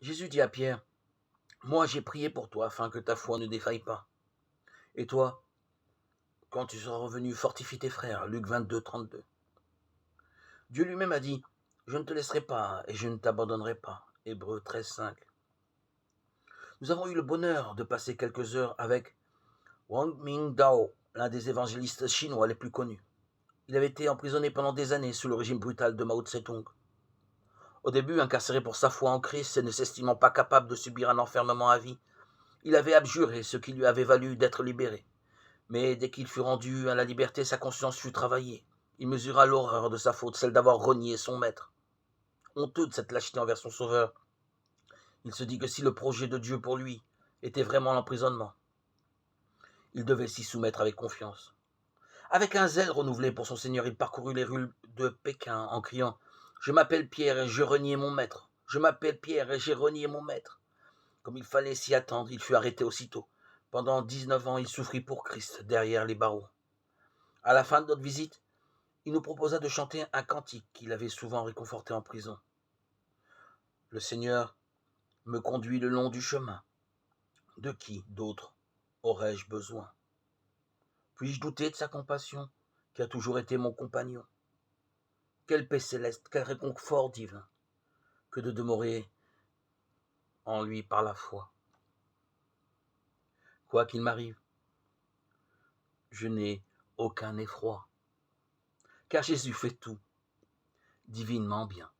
Jésus dit à Pierre, moi j'ai prié pour toi afin que ta foi ne défaille pas. Et toi, quand tu seras revenu, fortifie tes frères. Luc 22, 32. Dieu lui-même a dit, je ne te laisserai pas et je ne t'abandonnerai pas. Hébreux 13, 5. Nous avons eu le bonheur de passer quelques heures avec Wang Mingdao, l'un des évangélistes chinois les plus connus. Il avait été emprisonné pendant des années sous le régime brutal de Mao Tse-tung. Au début, incarcéré pour sa foi en Christ et ne s'estimant pas capable de subir un enfermement à vie, il avait abjuré, ce qui lui avait valu d'être libéré. Mais dès qu'il fut rendu à la liberté, sa conscience fut travaillée. Il mesura l'horreur de sa faute, celle d'avoir renié son maître. Honteux de cette lâcheté envers son sauveur, il se dit que si le projet de Dieu pour lui était vraiment l'emprisonnement, il devait s'y soumettre avec confiance. Avec un zèle renouvelé pour son Seigneur, il parcourut les rues de Pékin en criant « Je m'appelle Pierre et j'ai renié mon maître. Je m'appelle Pierre et j'ai renié mon maître. » Comme il fallait s'y attendre, il fut arrêté aussitôt. Pendant 19 ans, il souffrit pour Christ derrière les barreaux. À la fin de notre visite, il nous proposa de chanter un cantique qu'il avait souvent réconforté en prison. Le Seigneur me conduit le long du chemin. De qui d'autre aurais-je besoin? Puis-je douter de sa compassion, qui a toujours été mon compagnon? Quelle paix céleste, quel réconfort divin, que de demeurer en lui par la foi. Quoi qu'il m'arrive, je n'ai aucun effroi, car Jésus fait tout divinement bien.